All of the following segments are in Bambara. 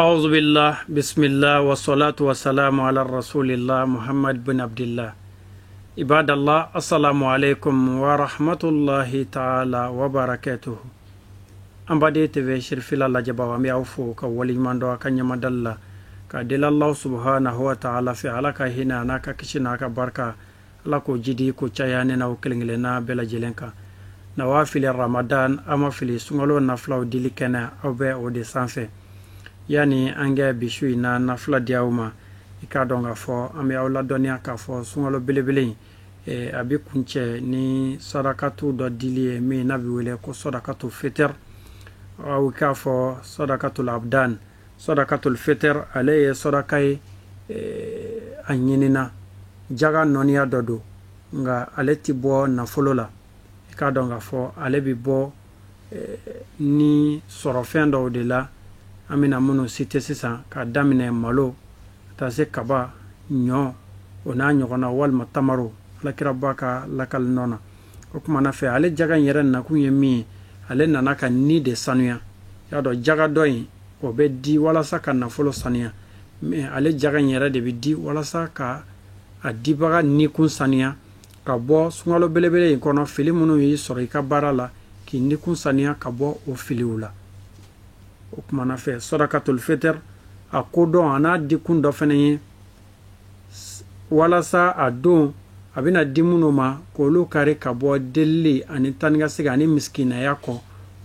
أعوذ بالله بسم الله والصلاة والسلام على رسول الله محمد بن عبد الله عباد الله السلام عليكم ورحمة الله تعالى وبركاته أمبادي تبي شرف الله جبا ومي أوفو كولي ماندو كنيما دالله كدل الله سبحانه وتعالى في علاك هنا ناكا كشناكا بركة لكو جدي كو تشاياننا وكلنجلنا بلا جلنكا نوافل رمضان أما في سنغلو نفلاو ديلي كنا أو بي أو دي سانفي yani ange bishui na nafla diauma ikadonga fo ame awla donia ka fo sungalo belebele abi kunche ni sadakatu do dilie me nabi wele ko sadakatu fitr aw ka fo sadakatul abdan sadakatul fitr ale sadakai anyinina jaga nonia dodo nga ale tibo na folola ikadonga fo ale bi bo ni sorofendo de la amina munu site sisan ka damine malo ta se kaba nyo ona nyogona wal matamaro la kirabaka lakal nona o kuma na fe ale jaga yere na kunye mi ale nana ka ni de sanuya ya do jaga doyin o be di wala saka na folo sanuya me ale jaga yere de bi di wala saka adibaga ni kun sanuya ka bo sungalo belebele kono fili munu yi sori ka barala ki ni kun sanuya ka bo o filiula o kuma na fe sadakatul fitr a kodo ana dikun do fene wala sa adon abina dimuno ma ko lo kare ka bo deli ani tanga siga ani miskina yako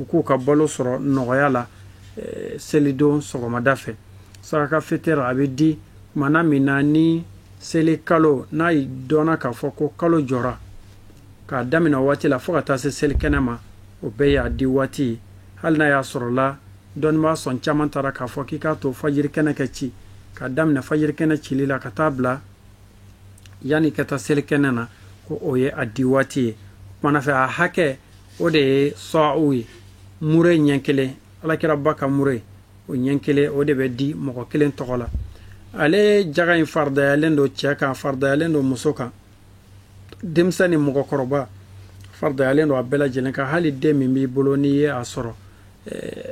ku ka bolo soro noyala selido soro madafe sadaka fitr abidi mana minani seli kalo na idona ka foko kalo jora ka damina wati la foka ta se seli kenama o be ya di wati hal na ya soro la don ma son chaman tara ka fo ki ka to fajir kena ke ci ka dam na fajir kena ci lila ka tabla yani ka ta sel kenana ko oye adiwati mana fa hake o de sa'uwi mure nyankele ala kira baka mure o nyankele o de be di moko kelen tokola ale jaga in farda yalendo cheka farda yalendo musoka demsani moko koroba farda yalendo abela jelenka hali de mi boloni ye asoro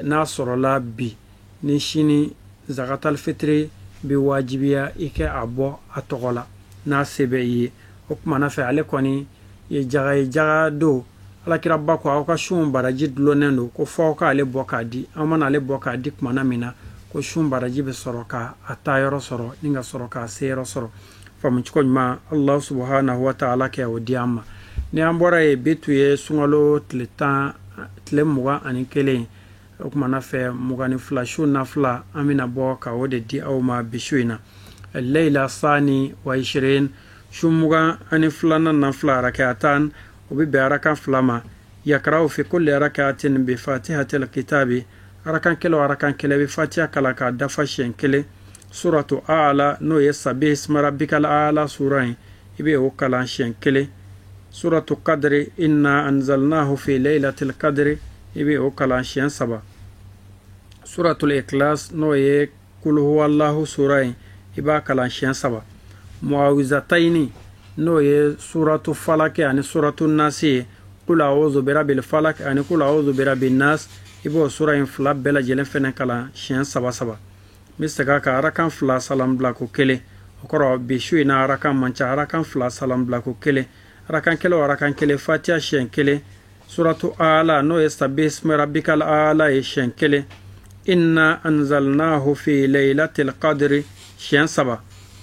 na sorola bi ni shini zakatal fitri bi wajibiya ike abo atogola na sebe yi o kuma na fe ale koni ye jaga do ala kira bako aka shun baraji dlonendo ko foka ale boka di amana ale boka di kuma na mina ko shun baraji be soroka atayoro soro ninga soroka sero soro famu chiko ma Allah subhanahu wa ta'ala ke odiama ni ambora e bitu ye sungalo tletan tlemuga anikele o kuma na fe mugani flashu na fla amina boka wode di awma bishuina الليلة الثاني وعشرين شموغا أن فلانا نفلا ركعتان وببركة فلما يقرأ في كل ركعة بفاتحة الكتاب ركعة كلا ركعة كلا بفاتحة كلا دفشين كلا سورة أعلى نو يسبح اسم ربك الأعلى سورة يبي وكلا شين كلا سورة القدر إنا أنزلناه في ليلة القدر يبي وكلا شين سبا سورة الإخلاص نو يقول هو الله سورة iba kalan shen saba muawizataini no ye suratu falak yani suratu nasi qul a'udhu birabbil falak yani qul a'udhu birabbin nas ibo sura in fla bela jelen fene kalan shen saba saba mistaga ka arakan fla salam bla ko kele okoro bi shuina arakan mancha arakan fla salam bla ko kele arakan kele fatiha shen kele suratu ala no ye sabbih ismi rabbikal ala shen kele inna anzalnahu fi laylatil qadri شين سبا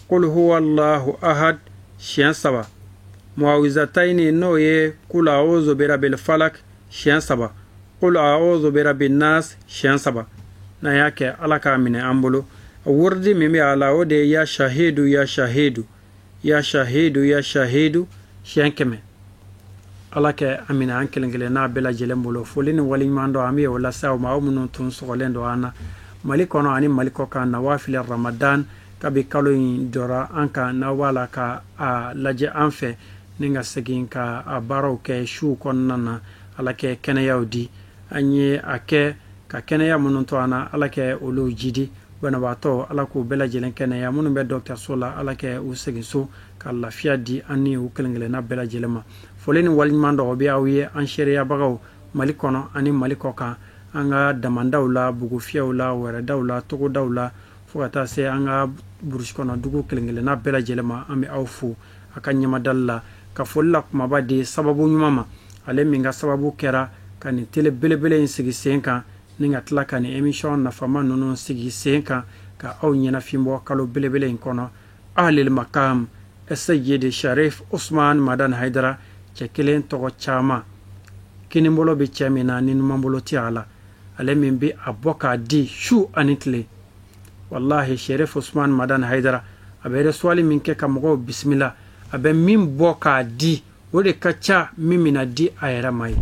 قل هو الله أحد شين سبا معوذتين نوي قل أعوذ برب الفلك شين سبا قل أعوذ برب الناس شين سبا نياك على كامن أمبلو وردي ممي على ودي يا شهيد يا شهيد يا شهيد يا شهيد شين كمي على كامن أنكلنجلنا بلا جلمبلو فولين وليماندو أمي ولا ساو ما أمنو تنسغلين دو أنا مالكونا أني مالكو كان نوافل رمضان kabi kalo in jora anka na wala ka a laje anfe ninga segin ka a baro ke shu konnana ala ke keneyaw di anye ake ka keneya munun to ana ala ke olu jidi bana bato ala ko bela jelen keneya munun be docteur sola ala ke u segin so ka lafiya di ani u kelengele na bela jelema foleni walmando obi awiye an sheria bagaw malikono ani malikoka an ka damandaw la bugufiyaw la wɛrɛdaw la togodaw la fo ka taa se an ka burusi kɔnɔ dugu kelen-kelenna bɛɛ lajɛlen ma an bɛ aw fo a ka ɲamadali la ka foli la kumaba di sababu ɲuman ma ale min ka sababu kɛra ka nin tele belebele in sigi sen kan ni ka tila ka nin émission nafama ninnu sigi sen kan ka aw ɲɛnafin bɔ kalo belebele in kɔnɔ ahlil makam Sayyid Sharif Usman Madan Haidara cɛ kelen tɔgɔ caman kinibolo bɛ cɛ min na ni numanbolo tɛ a la ale min bɛ a bɔ k'a di su ani tile wallahi Sharif Usman Madan Haidara a bɛ resuwali min kɛ ka mɔgɔw bisimila a bɛ min bɔ k'a di o de ka ca min mina di a yɛrɛ ma ye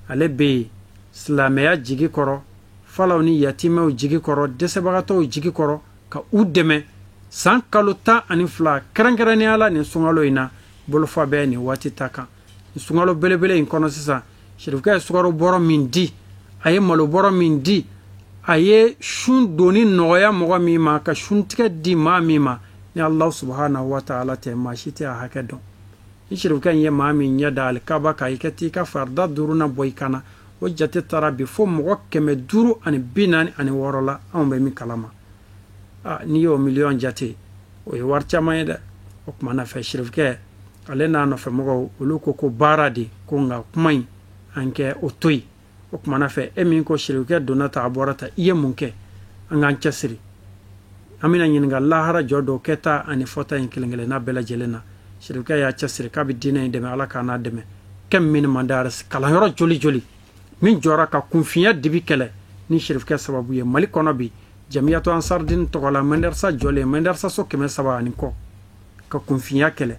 ale bɛ yen silamɛya jigi kɔrɔ falaw ni yatimɛw jigi kɔrɔ dɛsɛbagatɔw jigi kɔrɔ ka u dɛmɛ san kalo 12 kɛrɛnkɛrɛnnenya la nin sunkalo in na bolofa bɛ nin waati ta kan nin sunkalo belebele in kɔnɔ sisan Sherifukɛ ye sukaro bɔrɔ min di a ye malo bɔrɔ min di a ye sun doni nɔgɔya mɔgɔ min ma ka suntigɛ di maa min ma ni Allah subhanahu wa ta'ala tɛ maa si tɛ a hakɛ dɔn ni Sherifukɛ in ye maa min ɲɛ da alikaba ka i ka t'i ka farida 5 na bɔ i kana o jate taara bi fo mɔgɔ 546 la anw bɛ min kalama n'i y'o miliyɔn jate o ye wari caman ye dɛ o tuma na fɛ Sherifukɛ ale n'a nɔfɛ mɔgɔw olu ko baara de ko nka kuma in an kɛ o to yen o tuma na fɛ e min ko Sherifukɛ donna ta a bɔra ta i ye mun kɛ an k'an cɛsiri an bɛna ɲininka lahara jɔ dɔw kɛta ani fɔta in kelen-kelenna bɛɛ lajɛlen na Sherifukɛ y'a cɛsiri k'a bɛ diinɛ in dɛmɛ ala k'a n'a dɛmɛ kɛm min mandaris kalanyɔrɔ joli joli min jɔra ka kunfinya dibi kɛlɛ ni Sherifukɛ sababu ye Mali kɔnɔ bi Jamiyatu Ansardin tɔgɔ la Mendersa jɔlen Mendersa so 300 ani kɔ ka kunfinya kɛlɛ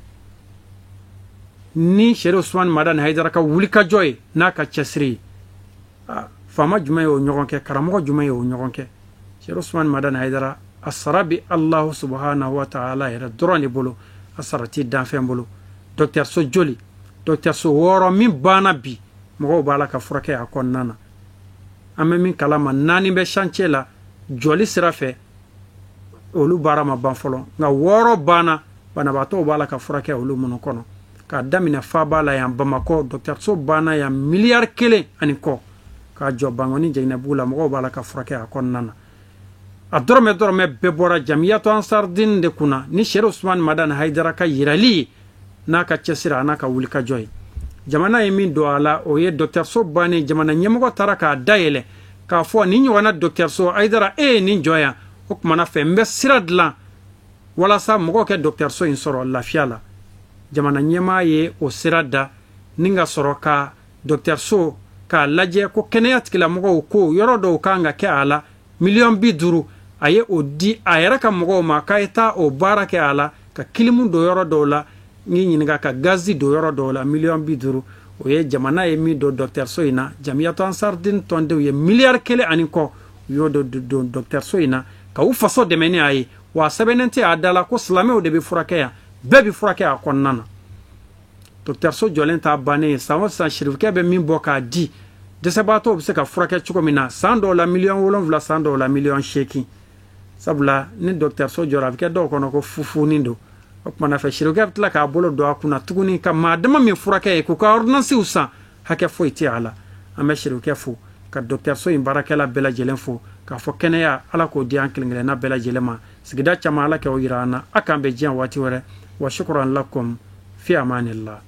ni Sherif Usman Madan Haidara ka wuli ka jɔ ye n'a ka cɛsiri faama jumɛn y'o ɲɔgɔn kɛ karamɔgɔ jumɛn y'o ɲɔgɔn kɛ Sherif Usman Madan Haidara a sara bi Allah subhanahu wa ta'ala yɛrɛ dɔrɔn de bolo a sara ti danfɛn bolo dɔkitɛriso joli dɔkitɛriso 6 min banna bi mɔgɔw b'a la ka furakɛ a kɔnɔna na an bɛ min kalama 4 bɛ chantier la jɔli sira fɛ olu baara ma ban fɔlɔ nka 6 banna banabaatɔw b'a la ka furakɛ olu minnu kɔnɔ k'a daminɛ Faba la yan Bamakɔ dɔkitɛriso banna yan miliyari 1 ani kɔ k'a jɔ Bangoni Jɛginɛbugu la mɔgɔw b'a la ka furakɛ a kɔnɔna na a dɔrɔmɛ bɛɛ bɔra Jamiyatu Ansardin de kunna ni Sherif Usman Madan Haidara ka yirali n'a ka cɛsiri a n'a ka wulikajɔ ye jamana ye min don a la o ye dɔkitɛriso bannen jamana ɲɛmɔgɔ taara k'a dayɛlɛ k'a fɔ nin ɲɔgɔnna dɔkitɛriso Haidara e ye nin jɔ yan o kumana fɛ n bɛ sira dilan walasa mɔgɔw kɛ dɔkitɛriso in sɔrɔ lafiya la jamana ɲɛmaa ye o sira da ni ka sɔrɔ ka dɔkitɛriso k'a lajɛ ko kɛnɛya tigilamɔgɔw ko yɔrɔ dɔw kan ka kɛ a la 50,000,000 a ye o di a yɛrɛ ka mɔgɔw ma k'a ye taa o baara kɛ a la ka kilimu don yɔrɔ dɔw la n'i ɲininka ka gazi don yɔrɔ dɔw la 50,000,000 o ye jamana ye min don dɔkitɛriso in na Jamiyatu Ansardin tɔndenw ye miliyari 1 ani kɔ u y'o don dɔkitɛriso in na ka u faso dɛmɛ ni a ye wa sɛbɛnnen tɛ a da la ko silamɛw de bɛ furakɛ yan bɛɛ bɛ furakɛ a kɔnɔna na dɔkitɛriso jɔlen t'a bannen ye san o san Sherifukɛ bɛ min bɔ k'a di dɛsɛbaatɔw bɛ se ka furakɛ cogo min na san dɔw la 7,000,000 san dɔw la 8,000,000 sabula ni dɔkitɛriso jɔra a bɛ kɛ dɔw kɔnɔ ko fufunin don o kumana fɛ Sherifukɛ bɛ tila k'a bolo don a kunna tuguni ka maa dama min furakɛ ye k'u ka ordonnances san hakɛ foyi tɛ a la an bɛ Sherifukɛ fo ka dɔkitɛriso in baarakɛla bɛɛ lajɛlen fo k'a fɔ kɛnɛya ala k'o di an kelen-kelenna bɛɛ lajɛlen ma sigida caman ala k'o yira an na a k'an bɛ diɲɛ waati wɛrɛ wa shukran lakum fi amanillah